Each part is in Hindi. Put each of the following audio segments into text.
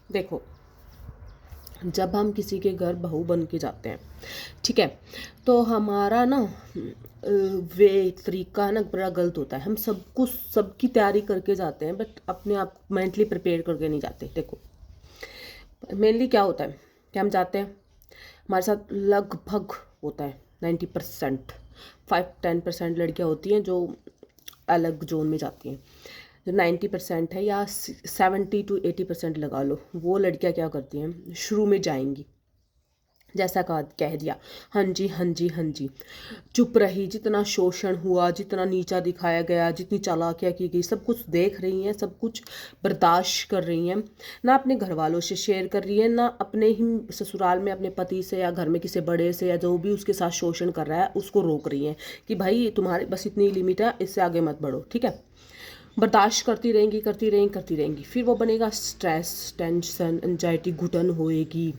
देखो, जब हम किसी के घर बहू बन के जाते हैं, ठीक है, तो हमारा ना वे तरीका है ना बड़ा गलत होता है। हम सब कुछ सबकी तैयारी करके जाते हैं, बट अपने आप मेंटली प्रिपेयर करके नहीं जाते। देखो, मेनली क्या होता है कि हम जाते हैं, हमारे साथ लगभग होता है 90%, 5-10% लड़कियां होती हैं जो अलग जोन में जाती हैं। जो 90% है या 70-80% लगा लो, वो लड़कियां क्या करती हैं, शुरू में जाएंगी, जैसा कह दिया, हाँ जी हाँ जी हाँ जी, चुप रही, जितना शोषण हुआ, जितना नीचा दिखाया गया, जितनी चालाकियाँ की गई, सब कुछ देख रही हैं, सब कुछ बर्दाश्त कर रही हैं, ना अपने घर वालों से शेयर कर रही है, ना अपने ही ससुराल में अपने पति से या घर में किसी बड़े से या जो भी उसके साथ शोषण कर रहा है उसको रोक रही हैं कि भाई तुम्हारे बस इतनी लिमिट है, इससे आगे मत बढ़ो, ठीक है। बर्दाश्त करती रहेंगी करती रहेंगी करती रहेंगी, फिर वो बनेगा स्ट्रेस, टेंशन, एंजाइटी, घुटन होएगी,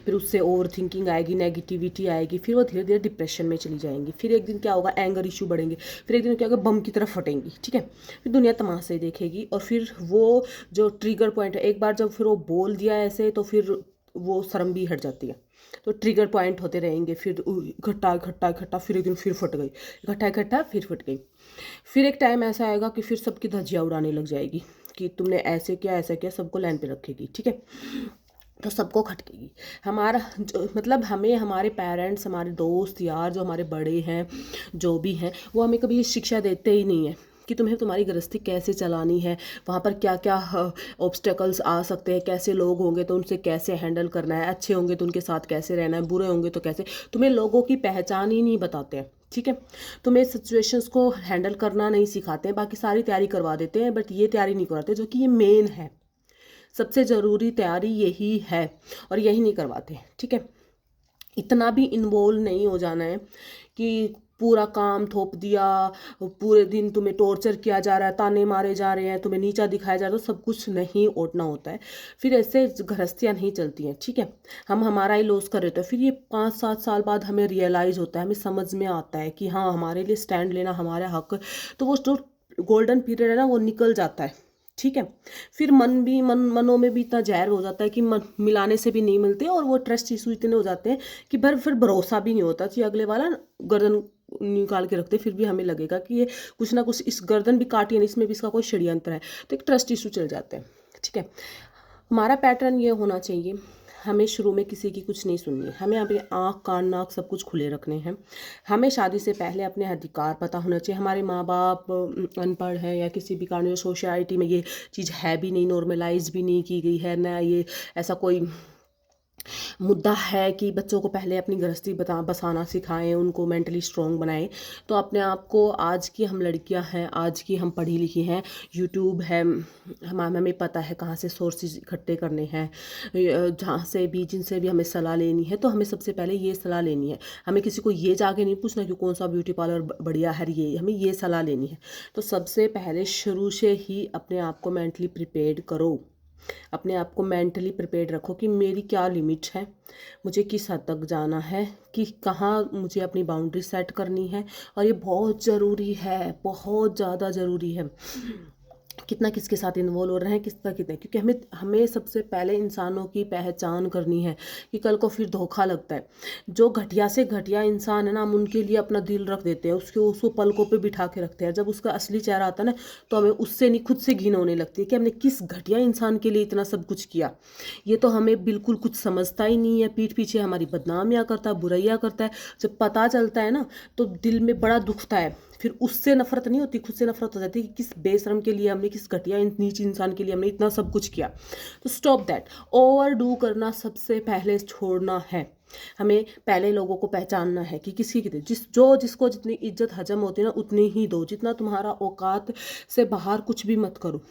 फिर उससे ओवर थिंकिंग आएगी, नेगेटिविटी आएगी, फिर वो धीरे धीरे डिप्रेशन में चली जाएंगी। फिर एक दिन क्या होगा, एंगर इशू बढ़ेंगे, फिर एक दिन क्या होगा, बम की तरफ फटेंगी, ठीक है। फिर दुनिया तमाशे देखेगी, और फिर वो जो ट्रिगर पॉइंट है, एक बार जब फिर वो बोल दिया ऐसे, तो फिर वो शर्म भी हट जाती है। तो ट्रिगर पॉइंट होते रहेंगे, फिर इकट्ठा इकट्ठा इकट्ठा, फिर एक दिन फिर फट गई, इकट्ठा इकट्ठा फिर फट गई। फिर एक टाइम ऐसा आएगा कि फिर सबकी धज्जियाँ उड़ाने लग जाएगी कि तुमने ऐसे किया ऐसा किया, सबको लाइन पे रखेगी, ठीक है। तो सबको खटकेगी। हमारा जो मतलब हमें हमारे पेरेंट्स, हमारे दोस्त यार, जो हमारे बड़े हैं, जो भी हैं, वो हमें कभी ये शिक्षा देते ही नहीं है कि तुम्हें तुम्हारी गृहस्थी कैसे चलानी है, वहाँ पर क्या क्या ऑब्स्टेकल्स आ सकते हैं, कैसे लोग होंगे तो उनसे कैसे हैंडल करना है, अच्छे होंगे तो उनके साथ कैसे रहना है, बुरे होंगे तो कैसे। तुम्हें लोगों की पहचान ही नहीं बताते हैं, ठीक है। तुम्हें सिचुएशंस को हैंडल करना नहीं सिखाते हैं, बाकी सारी तैयारी करवा देते हैं, बट ये तैयारी नहीं करवाते जो कि ये मेन है, सबसे ज़रूरी तैयारी यही है, और यही नहीं करवाते, ठीक है। इतना भी इन्वॉल्व नहीं हो जाना है कि पूरा काम थोप दिया, पूरे दिन तुम्हें टॉर्चर किया जा रहा है, ताने मारे जा रहे हैं, तुम्हें नीचा दिखाया जा रहा है, तो सब कुछ नहीं ओटना होता है। फिर ऐसे गृहस्थियाँ नहीं चलती हैं, ठीक है। हम हमारा ही लॉस कर रहे होते हैं, फिर ये 5-7 साल बाद हमें रियलाइज़ होता है, हमें समझ में आता है कि हाँ, हमारे लिए स्टैंड लेना हमारा हक। तो वो जो गोल्डन पीरियड है ना, वो निकल जाता है, ठीक है। फिर मनों में भी इतना जहर हो जाता है कि मिलाने से भी नहीं मिलते, और वो ट्रस्ट इशू इतने हो जाते हैं कि फिर भरोसा भी नहीं होता कि अगले वाला गर्दन निकाल के रखते, फिर भी हमें लगेगा कि ये कुछ ना कुछ, इस गर्दन भी काटी है, इसमें भी इसका कोई षड्यंत्र है, तो एक ट्रस्ट इशू चल जाते हैं, ठीक है। हमारा पैटर्न ये होना चाहिए, हमें शुरू में किसी की कुछ नहीं सुननी है, हमें अपने आँख कान नाक सब कुछ खुले रखने हैं। हमें शादी से पहले अपने अधिकार पता होना चाहिए। हमारे माँ बाप अनपढ़ है या किसी भी कारण सोसाइटी में ये चीज़ है भी नहीं, नॉर्मलाइज भी नहीं की गई है ना, ये ऐसा कोई मुद्दा है कि बच्चों को पहले अपनी गृहस्थी बसाना सिखाएं, उनको मेंटली स्ट्रॉन्ग बनाएं। तो अपने आप को, आज की हम लड़कियां हैं, आज की हम पढ़ी लिखी हैं, यूट्यूब है, हमें पता है कहाँ से सोर्सेज इकट्ठे करने हैं, जहाँ से भी जिनसे भी हमें सलाह लेनी है, तो हमें सबसे पहले ये सलाह लेनी है। हमें किसी को ये जाके नहीं पूछना कि कौन सा ब्यूटी पार्लर बढ़िया है, ये हमें ये सलाह लेनी है। तो सबसे पहले शुरू से ही अपने आप को मेंटली प्रिपेयर्ड करो, अपने आप को मेंटली प्रिपेयर्ड रखो कि मेरी क्या लिमिट है, मुझे किस हद तक जाना है, कि कहाँ मुझे अपनी बाउंड्री सेट करनी है। और ये बहुत ज़रूरी है, बहुत ज़्यादा ज़रूरी है, कितना किसके साथ इन्वॉल्व हो रहे हैं, कितना कितने, क्योंकि हमें हमें सबसे पहले इंसानों की पहचान करनी है कि कल को फिर धोखा लगता है। जो घटिया से घटिया इंसान है ना, हम उनके लिए अपना दिल रख देते हैं, उसको पलकों पे बिठा के रखते हैं। जब उसका असली चेहरा आता है ना, तो हमें उससे नहीं, खुद से घिन होने लगती है कि हमने किस घटिया इंसान के लिए इतना सब कुछ किया। ये तो हमें बिल्कुल कुछ समझता ही नहीं है, पीठ पीछे हमारी बदनामियाँ करता है, बुराइयाँ करता है। जब पता चलता है ना, तो दिल में बड़ा दुखता है। फिर उससे नफरत नहीं होती, खुद से नफरत हो जाती है कि किस बेशरम के लिए हमने, किस घटिया नीच इंसान के लिए हमने इतना सब कुछ किया। तो स्टॉप दैट, ओवर डू करना सबसे पहले छोड़ना है। हमें पहले लोगों को पहचानना है कि किसी की जिसको जितनी इज्जत हजम होती है ना, उतनी ही दो। जितना तुम्हारा औकात से बाहर कुछ भी मत करो,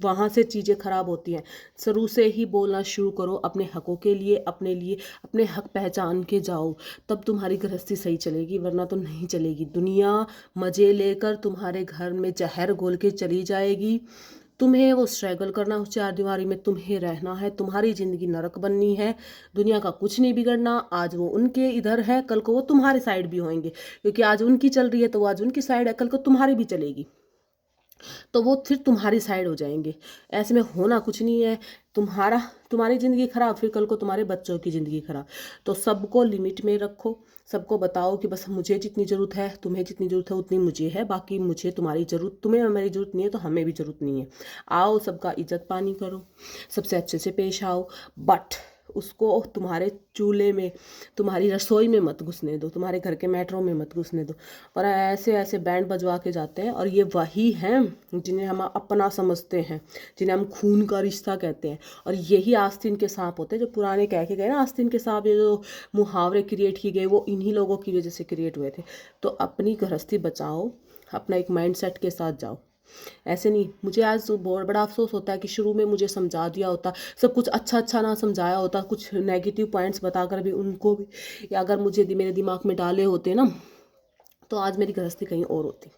वहाँ से चीज़ें खराब होती हैं। शुरू से ही बोलना शुरू करो अपने हकों के लिए, अपने लिए, अपने हक पहचान के जाओ, तब तुम्हारी गृहस्थी सही चलेगी, वरना तो नहीं चलेगी। दुनिया मज़े लेकर तुम्हारे घर में जहर घोल के चली जाएगी। तुम्हें वो स्ट्रगल करना, उस चार दीवारी में तुम्हें रहना है, तुम्हारी ज़िंदगी नरक बननी है। दुनिया का कुछ नहीं बिगड़ना, आज वो उनके इधर है, कल को वो तुम्हारे साइड भी होंगे, क्योंकि आज उनकी चल रही है तो आज उनकी साइड है, कल को तुम्हारी भी चलेगी। तो वो फिर तुम्हारी साइड हो जाएंगे। ऐसे में होना कुछ नहीं है। तुम्हारी ज़िंदगी खराब, फिर कल को तुम्हारे बच्चों की ज़िंदगी खराब। तो सबको लिमिट में रखो, सबको बताओ कि बस मुझे जितनी ज़रूरत है, तुम्हें जितनी ज़रूरत है उतनी मुझे है, बाकी मुझे तुम्हारी ज़रूरत, तुम्हें मेरी ज़रूरत नहीं है तो हमें भी ज़रूरत नहीं है। आओ, सबका इज्जत पानी करो, सबसे अच्छे से पेश आओ, बट उसको तुम्हारे चूल्हे में, तुम्हारी रसोई में मत घुसने दो, तुम्हारे घर के मैटरों में मत घुसने दो। और ऐसे ऐसे बैंड बजवा के जाते हैं, और ये वही हैं जिन्हें हम अपना समझते हैं, जिन्हें हम खून का रिश्ता कहते हैं। और यही आस्तीन के सांप होते हैं, जो पुराने कह के गए ना आस्तीन के सांप, ये जो मुहावरे क्रिएट किए गए वो इन्हीं लोगों की वजह से क्रिएट हुए थे। तो अपनी गृहस्थी बचाओ, अपना एक माइंड सेट के साथ जाओ। ऐसे नहीं, मुझे आज तो बहुत बड़ा अफसोस होता है कि शुरू में मुझे समझा दिया होता, सब कुछ अच्छा अच्छा ना समझाया होता, कुछ नेगेटिव पॉइंट्स बताकर भी उनको भी, या अगर मुझे मेरे दिमाग में डाले होते ना, तो आज मेरी गृहस्थी कहीं और होती।